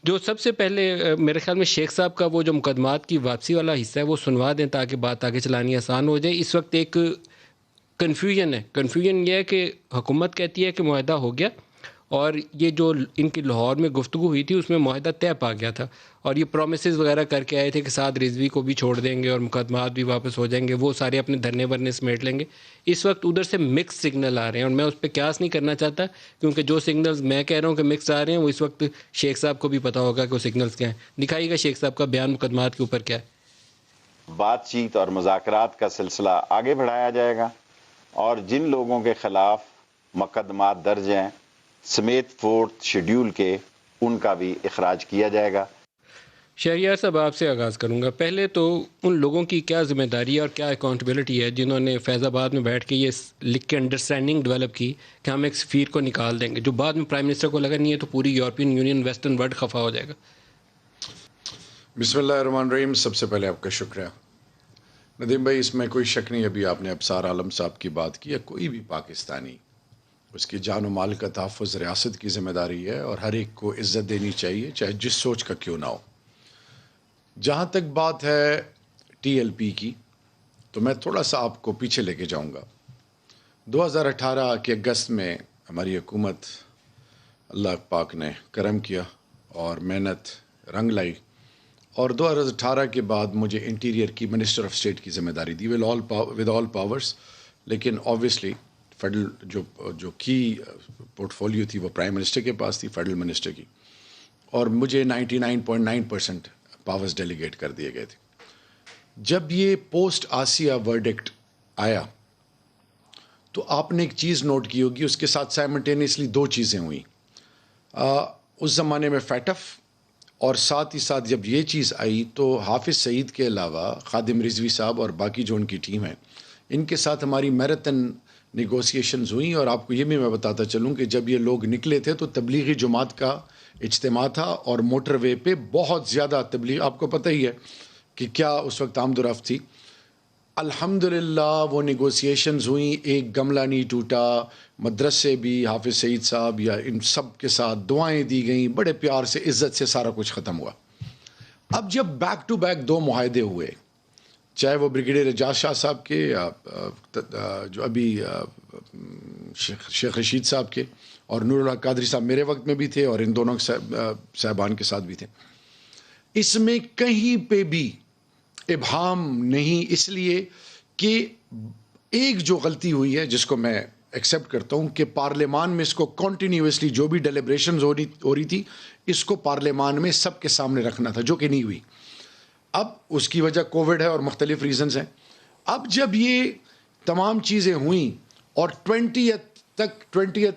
جو سب سے پہلے میرے خیال میں شیخ صاحب کا وہ جو مقدمات کی واپسی والا حصہ ہے وہ سنوا دیں تاکہ بات آگے چلانی آسان ہو جائے. اس وقت ایک کنفیوژن ہے. کنفیوژن یہ ہے کہ حکومت کہتی ہے کہ معاہدہ ہو گیا، اور یہ جو ان کی لاہور میں گفتگو ہوئی تھی اس میں معاہدہ طے پا گیا تھا، اور یہ پرومسز وغیرہ کر کے آئے تھے کہ سعد رضوی کو بھی چھوڑ دیں گے اور مقدمات بھی واپس ہو جائیں گے، وہ سارے اپنے دھرنے ورنے سمیٹ لیں گے. اس وقت ادھر سے مکس سگنل آ رہے ہیں، اور میں اس پہ قیاس نہیں کرنا چاہتا کیونکہ جو سگنلز میں کہہ رہا ہوں کہ مکس آ رہے ہیں وہ اس وقت شیخ صاحب کو بھی پتہ ہوگا کہ وہ سگنلز کیا ہیں. دکھائیے گا شیخ صاحب کا بیان مقدمات کے اوپر کیا ہے. بات چیت اور مذاکرات کا سلسلہ آگے بڑھایا جائے گا، اور جن لوگوں کے خلاف مقدمات درج ہیں سمیت 4 شیڈیول کے، ان کا بھی اخراج کیا جائے گا. شہریار صاحب آپ سے آغاز کروں گا. پہلے تو ان لوگوں کی کیا ذمہ داری اور کیا اکاؤنٹیبلٹی ہے جنہوں نے فیض آباد میں بیٹھ کے یہ لکھ کے انڈرسٹینڈنگ ڈیولپ کی کہ ہم ایک سفیر کو نکال دیں گے، جو بعد میں پرائم منسٹر کو لگا نہیں ہے تو پوری یورپین یونین ویسٹرن ورلڈ خفا ہو جائے گا. بسم اللہ الرحمن الرحیم. سب سے پہلے آپ کا شکریہ ندیم بھائی. اس میں کوئی شک نہیں، ابھی آپ نے ابصار عالم صاحب کی بات کی ہے. کوئی بھی پاکستانی، اس کی جان و مال کا تحفظ ریاست کی ذمہ داری ہے، اور ہر ایک کو عزت دینی چاہیے چاہے جس سوچ کا کیوں نہ ہو. جہاں تک بات ہے ٹی ایل پی کی، تو میں تھوڑا سا آپ کو پیچھے لے کے جاؤں گا. 2018 کے اگست میں ہماری حکومت، اللہ پاک نے کرم کیا اور محنت رنگ لائی، اور 2018 کے بعد مجھے انٹیریئر کی منسٹر آف اسٹیٹ کی ذمہ داری دی ود آل پاورز. لیکن آبویسلی فیڈرل جو کی پورٹ فولیو تھی وہ پرائم منسٹر کے پاس تھی، فیڈرل منسٹر کی، اور مجھے 99.9% پاورز ڈیلیگیٹ کر دیے گئے تھے. جب یہ پوسٹ آسیہ ورڈکٹ آیا تو آپ نے ایک چیز نوٹ کی ہوگی، اس کے ساتھ سائملٹینیسلی 2 چیزیں ہوئیں. اس زمانے میں فیٹف، اور ساتھ ہی ساتھ جب یہ چیز آئی تو حافظ سعید کے علاوہ خادم رضوی صاحب اور باقی جو ان کی ٹیم ہے، ان کے ساتھ ہماری میراتھن نیگوسیشنز ہوئیں. اور آپ کو یہ بھی میں بتاتا چلوں کہ جب یہ لوگ نکلے تھے تو تبلیغی جماعت کا اجتماع تھا، اور موٹر وے پہ بہت زیادہ تبلیغ، آپ کو پتہ ہی ہے کہ کیا اس وقت آمد و رفت تھی. الحمدللہ وہ نیگوسیشنز ہوئیں، ایک گملہ نہیں ٹوٹا. مدرسے بھی حافظ سعید صاحب یا ان سب کے ساتھ دعائیں دی گئیں، بڑے پیار سے عزت سے سارا کچھ ختم ہوا. اب جب بیک ٹو بیک 2 معاہدے ہوئے، چاہے وہ بریگیڈیئر اعجاز شاہ صاحب کے یا جو ابھی شیخ رشید صاحب کے، اور نور اللہ قادری صاحب میرے وقت میں بھی تھے اور ان دونوں صاحبان کے ساتھ بھی تھے، اس میں کہیں پہ بھی ابہام نہیں. اس لیے کہ ایک جو غلطی ہوئی ہے جس کو میں ایکسیپٹ کرتا ہوں کہ پارلیمان میں اس کو کنٹینیوسلی جو بھی ڈیلیبریشنز ہو رہی تھی اس کو پارلیمان میں سب کے سامنے رکھنا تھا، جو کہ نہیں ہوئی. اب اس کی وجہ کووڈ ہے اور مختلف ریزنز ہیں. اب جب یہ تمام چیزیں ہوئیں اور 20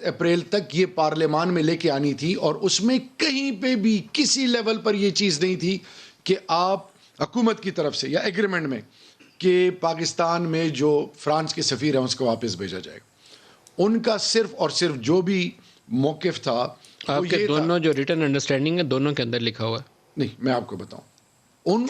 اپریل تک یہ پارلیمان میں لے کے آنی تھی، اور اس میں کہیں پہ بھی کسی لیول پر یہ چیز نہیں تھی کہ آپ حکومت کی طرف سے یا ایگریمنٹ میں کہ پاکستان میں جو فرانس کے سفیر ہیں اس کو واپس بھیجا جائے گا. ان کا صرف اور صرف جو بھی موقف تھا، آپ کے دونوں جو ریٹن انڈرسٹینڈنگ ہے دونوں کے اندر لکھا ہوا ہے. نہیں، میں آپ کو بتاؤں، ان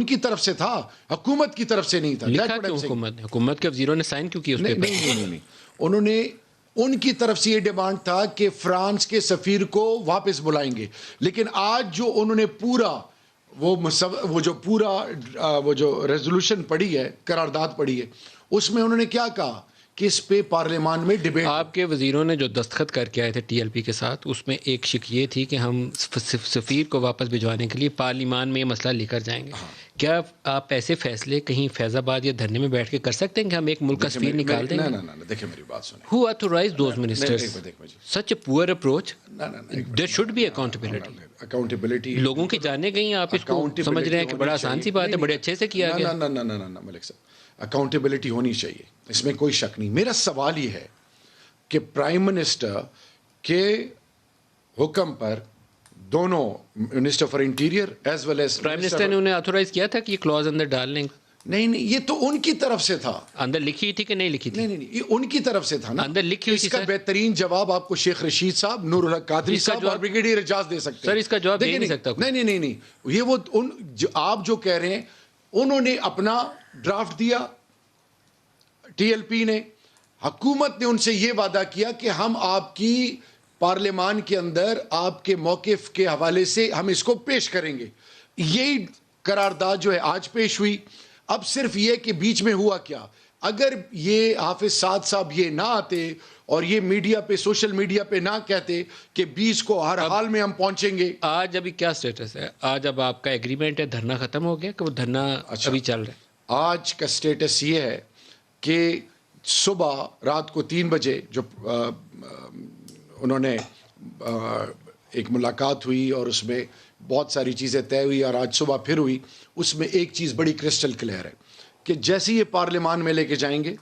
کی طرف سے تھا، حکومت کی طرف سے نہیں تھا. لکھا کیوں حکومت کے وزیروں نے سائن کیوں کی اس پہ؟ نہیں، انہوں نے، ان کی طرف سے یہ ڈیمانڈ تھا کہ فرانس کے سفیر کو واپس بلائیں گے. لیکن آج جو انہوں نے پورا وہ جو ریزولوشن پڑھی ہے، قرارداد پڑھی ہے، اس میں انہوں نے کیا کہا کہ اس پہ پارلیمان میں ڈیبیٹ. آپ کے وزیروں نے جو دستخط کر کے آئے تھے ٹی ایل پی کے ساتھ، اس میں ایک شک یہ تھی کہ ہم سفیر کو واپس بھجوانے کے لیے پارلیمان میں یہ مسئلہ لے کر جائیں گے. کیا آپ ایسے فیصلے کہیں فیض آباد یا دھرنے میں بیٹھ کے کر سکتے ہیں کہ ہم ایک ملک کا سفیر نکال دیں گے؟ نہ، دیکھیں میری بات سنیں. Who authorized those ministers? Such a poor approach. There should be accountability. لوگوں کی جانیں گئی، آپ اس کو سمجھ رہے ہیں کہ بڑا آسان سی بات ہے، بڑے اچھے سے کیا گیا. نہ ملک صاحب، اکاؤنٹیبلٹی ہونی چاہیے، اس میں کوئی شک نہیں. میرا سوال یہ ہے کہ پرائم منسٹر کے حکم پر دونوں minister for interior as well as prime minister نے انہیں آتھورائز کیا تھا کہ یہ کلوز اندر ڈال لیں؟ نہیں، یہ تو ان کی طرف سے تھا. اندر لکھی تھی کہ نہیں لکھی تھی؟ نہیں، یہ ان کی طرف سے تھا نا. اندر لکھی ہوئی تھی. اس کا بہترین جواب آپ کو شیخ رشید صاحب، نور اللہ قادری صاحب اور بریگیڈیئر اعجاز دے سکتے ہیں. سر اس کا جواب دے نہیں سکتا. نہیں، یہ وہ آپ جو کہہ رہے ہیں، انہوں نے اپنا ڈرافٹ دیا ٹی ایل پی نے، حکومت نے ان سے یہ وعدہ کیا کہ ہم آپ کی پارلیمان کے اندر آپ کے موقف کے حوالے سے ہم اس کو پیش کریں گے. یہی قرارداد جو ہے آج پیش ہوئی. اب صرف یہ کہ بیچ میں ہوا کیا, اگر یہ حافظ سعد صاحب یہ نہ آتے اور یہ میڈیا پہ, سوشل میڈیا پہ نہ کہتے کہ 20 کو ہر حال میں ہم پہنچیں گے. آج ابھی کیا سٹیٹس ہے؟ آج اب آپ کا ایگریمنٹ ہے, دھرنا ختم ہو گیا کہ وہ دھرنا ابھی چل رہا ہے؟ آج کا سٹیٹس یہ ہے کہ صبح رات کو 3 بجے جو انہوں نے ایک ملاقات ہوئی اور اس میں بہت ساری چیزیں طے ہوئی, اور آج صبح پھر ہوئی. اس میں ایک چیز بڑی کرسٹل کلیئر ہے کہ جیسے یہ پارلیمان میں لے کے جائیں گے,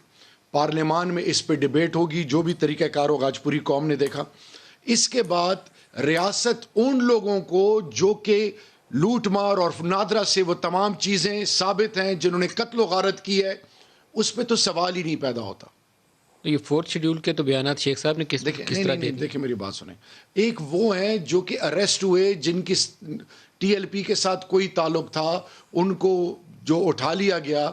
پارلیمان میں اس پہ ڈیبیٹ ہوگی, جو بھی طریقہ کار ہوگا آج پوری قوم نے دیکھا. اس کے بعد ریاست ان لوگوں کو جو کہ لوٹ مار اور نادرا سے وہ تمام چیزیں ثابت ہیں, جنہوں نے قتل و غارت کی ہے, اس پہ تو سوال ہی نہیں پیدا ہوتا. یہ 4th شیڈول کے تو بیانات شیخ صاحب نے کس طرح دے؟ دیکھیں میری بات سنیں. ایک وہ ہیں جو کہ اریسٹ ہوئے, جن کی ٹی ایل پی کے ساتھ کوئی تعلق تھا, ان کو جو اٹھا لیا گیا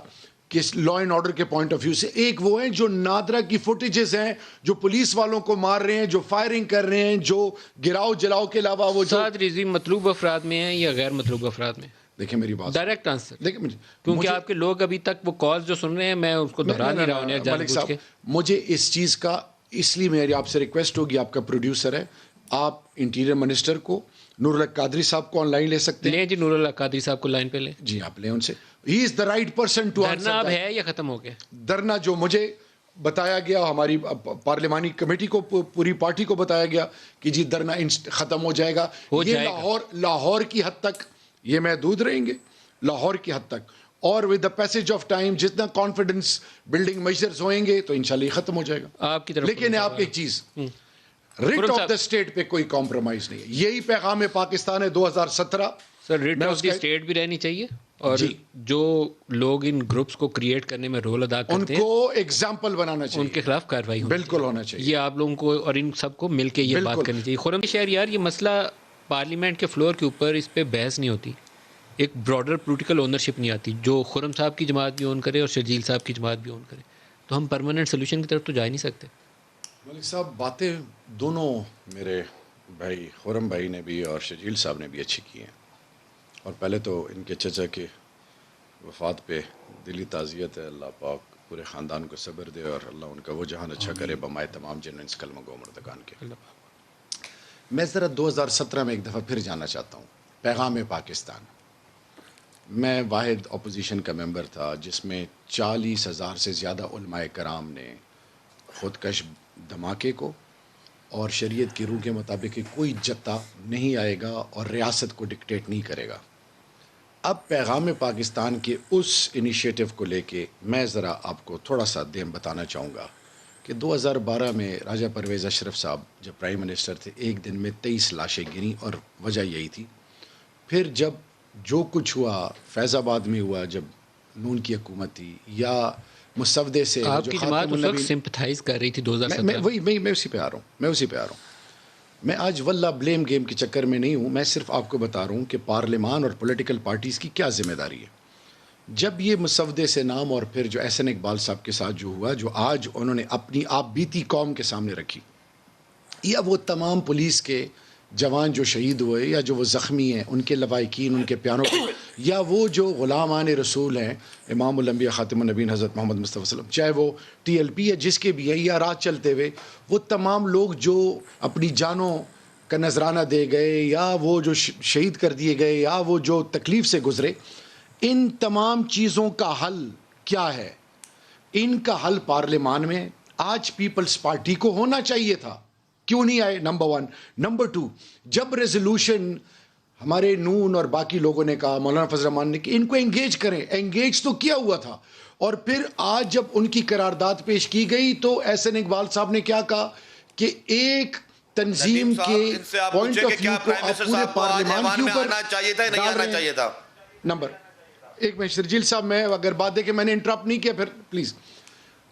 کہ لا اینڈ آرڈر کے پوائنٹ آف ویو سے. ایک وہ ہیں جو نادرا کی فوٹیجز ہیں, جو پولیس والوں کو مار رہے ہیں, جو فائرنگ کر رہے ہیں, جو گراؤ جلاؤ کے علاوہ وہ سعد رضوی مطلوب افراد میں ہیں یا غیر مطلوب افراد میں؟ دیکھیں میری بات ڈائریکٹ آنسر. دیکھیں کیونکہ آپ کے لوگ ابھی تک وہ کالز جو سن رہے ہیں, میں اس کو دہرا نہیں رہا ہوں جان بوجھ کے. مجھے اس چیز کا, اس لیے میری آپ سے ریکویسٹ ہوگی, آپ کا پروڈیوسر ہے, آپ انٹیریئر منسٹر کو نور اللہ قادری صاحب کو آن لائن لے سکتے ہیں. لیں جی, نور اللہ قادری صاحب کو لائن پہ لیں. جی آپ لیں ان سے. He is the right person to answer. دھرنا اب ہے یا ختم ہو گیا؟ دھرنا جو مجھے بتایا گیا, ہماری پارلیمانی کمیٹی کو, پوری پارٹی کو بتایا گیا کہ جی دھرنا ختم ہو جائے گا. یہ لاہور کی حد تک یہ محدود رہیں گے, لاہور کی حد تک, اور with the passage of time جتنا کانفیڈنس بلڈنگ میجرز ہوئیں گے تو انشاءاللہ یہ ختم ہو جائے گا آپ کی طرف. لیکن آپ ایک چیز, ریٹ آف دا اسٹیٹ پہ کوئی کمپرومائز نہیں ہے. یہی پیغام پاکستان ہے 2017. Sir rate of the state بھی رہنی چاہیے, اور جو لوگ ان گروپس کو کریٹ کرنے میں رول ادا کرتے ہیں ان کو ایگزامپل بنانا چاہیے, ان کے خلاف کارروائی بالکل ہونا چاہیے. یہ آپ لوگوں کو اور ان سب کو مل کے یہ بات کرنی چاہیے. خرم شہر یار, یہ مسئلہ پارلیمنٹ کے فلور کے اوپر اس پہ بحث نہیں ہوتی, ایک براڈر پولیٹیکل اونرشپ نہیں آتی, جو خرم صاحب کی جماعت بھی اون کرے اور شرجیل صاحب کی جماعت بھی اون کرے, تو ہم پرماننٹ سولوشن کی طرف تو جا ہی نہیں سکتے. ملک صاحب باتیں دونوں میرے بھائی خرم بھائی نے بھی اور شرجیل صاحب نے بھی اچھی کی ہیں, اور پہلے تو ان کے چچا کے وفات پہ دلی تعزیت ہے. اللہ پاک پورے خاندان کو صبر دے اور اللہ ان کا وہ جہان اچھا کرے بمائے تمام جن اس کلمہ گو مردگان کے. میں ذرا 2017 میں ایک دفعہ پھر جانا چاہتا ہوں. پیغام پاکستان, میں واحد اپوزیشن کا ممبر تھا جس میں 40,000 سے زیادہ علماء کرام نے خودکش دھماکے کو اور شریعت کی روح کے مطابق کہ کوئی جتا نہیں آئے گا اور ریاست کو ڈکٹیٹ نہیں کرے گا. اب پیغام پاکستان کے اس انیشیٹو کو لے کے میں ذرا آپ کو تھوڑا سا دیم بتانا چاہوں گا کہ 2012 میں راجہ پرویز اشرف صاحب جب پرائم منسٹر تھے, ایک دن میں 23 لاشیں گریں, اور وجہ یہی تھی. پھر جب جو کچھ ہوا فیض آباد میں ہوا, جب نون کی حکومت تھی, یا مسودے سے آپ کی جماعت اس وقت سمپتھائز کر رہی تھی 2017. میں اسی پہ آ رہا ہوں. میں آج واللہ بلیم گیم کے چکر میں نہیں ہوں, میں صرف آپ کو بتا رہا ہوں کہ پارلیمان اور پولیٹیکل پارٹیز کی کیا ذمہ داری ہے. جب یہ مسودے سے نام اور پھر جو احسن اقبال صاحب کے ساتھ جو ہوا, جو آج انہوں نے اپنی آپ بیتی قوم کے سامنے رکھی, یا وہ تمام پولیس کے جوان جو شہید ہوئے یا جو وہ زخمی ہیں ان کے لوائقین, ان کے پیاروں کو, یا وہ جو غلامان رسول ہیں امام الانبیاء خاتم النبیین حضرت محمد مصطفیٰ صلی اللہ علیہ وسلم, چاہے وہ ٹی ایل پی ہے جس کے بھی ہیں, یا رات چلتے ہوئے وہ تمام لوگ جو اپنی جانوں کا نذرانہ دے گئے, یا وہ جو شہید کر دیے گئے, یا وہ جو تکلیف سے گزرے, ان تمام چیزوں کا حل کیا ہے؟ ان کا حل پارلیمان میں آج پیپلز پارٹی کو ہونا چاہیے تھا. کیوں نہیں آئے؟ نمبر 1. نمبر 2, جب ریزولوشن ہمارے نون اور باقی لوگوں نے کہا, مولانا فضل الرحمان نے کہ ان کو انگیج کریں, انگیج تو کیا ہوا تھا, اور پھر آج جب ان کی قرارداد پیش کی گئی تو احسن اقبال صاحب نے کیا کہا کہ ایک تنظیم کے پوائنٹ آف ویو کو آپ پورے پارلیمان کے اوپر ڈال رہے ہیں. نمبر ایک میں شرجیل صاحب, میں اگر بات دے کہ میں نے انٹرپٹ نہیں کیا, پھر پلیز.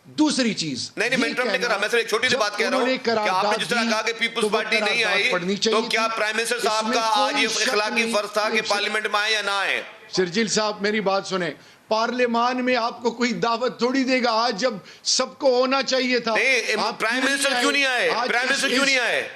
دوسری چیز, نہیں میں انٹرپٹ نہیں کر رہا, میں صرف ایک چھوٹی سی بات کہہ رہا ہوں کہ آپ نے جس طرح کہا کہ پیپلز پارٹی نہیں آئی, تو کیا پرائم منسٹر صاحب کا آج یہ اخلاقی فرض تھا کہ پارلیمنٹ میں آئے یا نہ آئے؟ شرجیل صاحب میری بات سنیں, پارلیمان میں آپ کو کوئی دعوت تھوڑی دے گا, آج جب سب کو ہونا چاہیے تھا. نہیں, پرائم منسٹر کیوں نہیں آئے؟ پرائم منسٹر کیوں نہیں آئے؟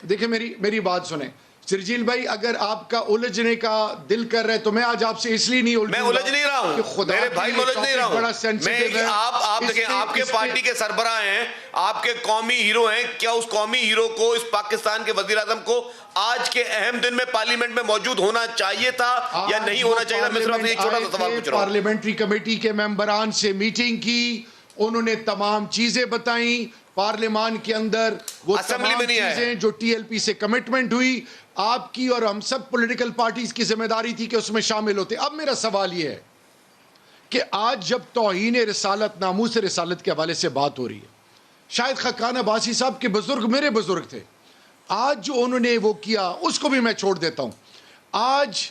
دیکھیں میری بات سنیں شرجیل بھائی، اگر آپ کا الجھنے کا دل کر رہے تو میں آج آپ سے اس لیے نہیں میں الجھ نہیں رہا ہوں، میرے بھائی میں الجھ نہیں رہا ہوں، آپ دیکھیں آپ کے پارٹی کے سربراہ ہیں، آپ کے قومی ہیرو ہیں، کیا اس قومی ہیرو کو، اس پاکستان کے وزیر اعظم کو آج کے اہم دن میں پارلیمنٹ میں موجود ہونا چاہیے تھا یا نہیں ہونا چاہیے تھا؟ میں صرف ایک چھوٹا سا سوال پوچھ رہا ہوں۔ پارلیمنٹری کمیٹی کے ممبران سے میٹنگ کی، انہوں نے تمام چیزیں بتائیں پارلیمان کے اندر، وہ تمام چیزیں جو ٹی ایل پی سے کمٹمنٹ ہوئی، آپ کی اور ہم سب پولیٹیکل پارٹیز کی ذمہ داری تھی کہ اس میں شامل ہوتے۔ اب میرا سوال یہ ہے کہ آج جب توہین رسالت، ناموس رسالت کے حوالے سے بات ہو رہی ہے، شاید خاقان عباسی صاحب کے بزرگ میرے بزرگ تھے، آج جو انہوں نے وہ کیا اس کو بھی میں چھوڑ دیتا ہوں۔ آج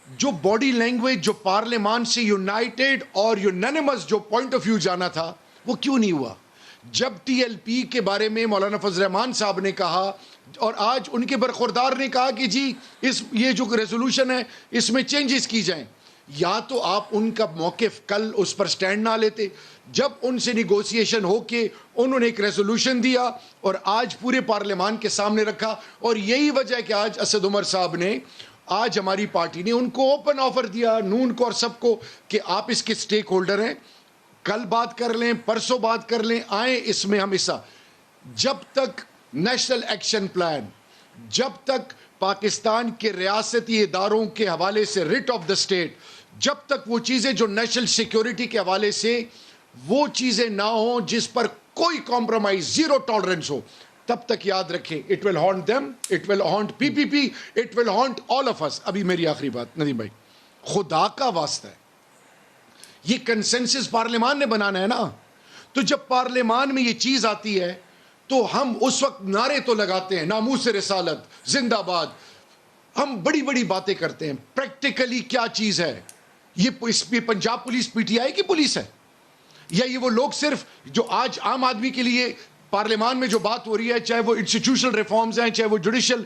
جو باڈی لینگویج جو پارلیمان سے یونائٹڈ اور یونینیمس جو پوائنٹ آف ویو جانا تھا وہ کیوں نہیں ہوا؟ جب ٹی ایل پی کے بارے میں مولانا فضل الرحمان صاحب نے کہا اور آج ان کے برخوردار نے کہا کہ جی یہ جو ریزولوشن ہے اس میں چینجز کی جائیں، یا تو آپ ان کا موقف کل اس پر سٹینڈ نہ لیتے، جب ان سے نیگوسیشن ہو کے انہوں نے ایک ریزولوشن دیا اور آج پورے پارلیمان کے سامنے رکھا، اور یہی وجہ ہے کہ آج اسد عمر صاحب نے، آج ہماری پارٹی نے ان کو اوپن آفر دیا، نون کو اور سب کو، کہ آپ اس کے سٹیک ہولڈر ہیں، کل بات کر لیں، پرسوں بات کر لیں، آئیں اس میں ہم حصہ۔ جب تک نیشنل ایکشن پلان، جب تک پاکستان کے ریاستی اداروں کے حوالے سے ریٹ آف دا اسٹیٹ، جب تک وہ چیزیں جو نیشنل سیکیورٹی کے حوالے سے وہ چیزیں نہ ہوں جس پر کوئی کمپرومائز، زیرو ٹالرنس ہو، تب تک یاد رکھیں it will haunt them, it will haunt P P P, it will haunt all of us. ابھی میری آخری بات ندیم بھائی، خدا کا واسطہ ہے، یہ کنسنسس پارلیمان نے بنانا ہے نا، تو جب پارلیمان میں یہ چیز آتی ہے تو ہم اس وقت نعرے تو لگاتے ہیں، ناموس رسالت زندہ باد، ہم بڑی بڑی باتیں کرتے ہیں، پریکٹیکلی کیا چیز ہے؟ یہ Punjab police P T I کی پولیس ہے، یا یہ وہ لوگ صرف جو آج عام آدمی کے لیے پارلیمان میں جو بات ہو رہی ہے، چاہے وہ انسٹیٹیوشنل ریفارمز ہیں، چاہے وہ جوڈیشل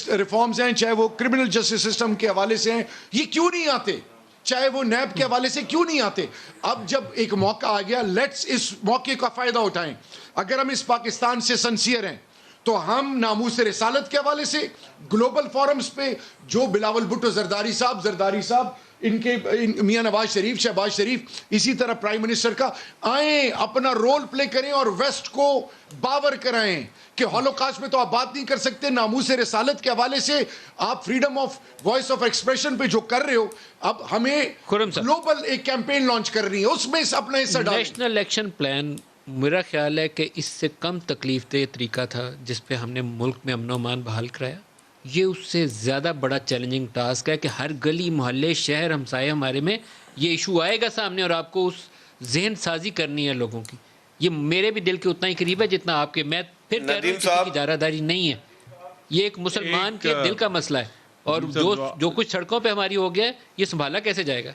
ریفارمز ہیں، چاہے وہ کرمنل جسٹس سسٹم کے حوالے سے ہیں، یہ کیوں نہیں آتے؟ چاہے وہ نیب کے حوالے سے کیوں نہیں آتے؟ اب جب ایک موقع آ گیا، لیٹس اس موقع کا فائدہ اٹھائیں۔ اگر ہم اس پاکستان سے سنسیئر ہیں تو ہم ناموس رسالت کے حوالے سے گلوبل فورمز پہ جو بلاول بھٹو زرداری صاحب، ان کے میاں نواز شریف، شہباز شریف، اسی طرح پرائم منسٹر کا، آئیں اپنا رول پلے کریں اور ویسٹ کو باور کرائیں کہ ہولوکاسٹ میں تو آپ بات نہیں کر سکتے، ناموس رسالت کے حوالے سے آپ freedom of voice of expression پہ جو کر رہے ہو، اب ہمیں گلوبل ایک کیمپین لانچ کرنی ہے، اس میں اپنا حصہ ڈالیں۔ نیشنل ایکشن پلان میرا خیال ہے کہ اس سے کم تکلیف دہ طریقہ تھا جس پہ ہم نے ملک میں امن و امان بحال کرایا، یہ اس سے زیادہ بڑا چیلنجنگ ٹاسک ہے کہ ہر گلی محلے شہر ہمسائے ہمارے میں یہ ایشو آئے گا سامنے اور آپ کو اس ذہن سازی کرنی ہے لوگوں کی۔ یہ میرے بھی دل کے اتنا ہی قریب ہے جتنا آپ کے۔ میں پھر کہہ رہا ہوں کسی کی اجارہ داری نہیں ہے، یہ ایک مسلمان کے دل کا مسئلہ ہے، اور جو کچھ سڑکوں پہ ہماری ہو گیا ہے یہ سنبھالا کیسے جائے گا؟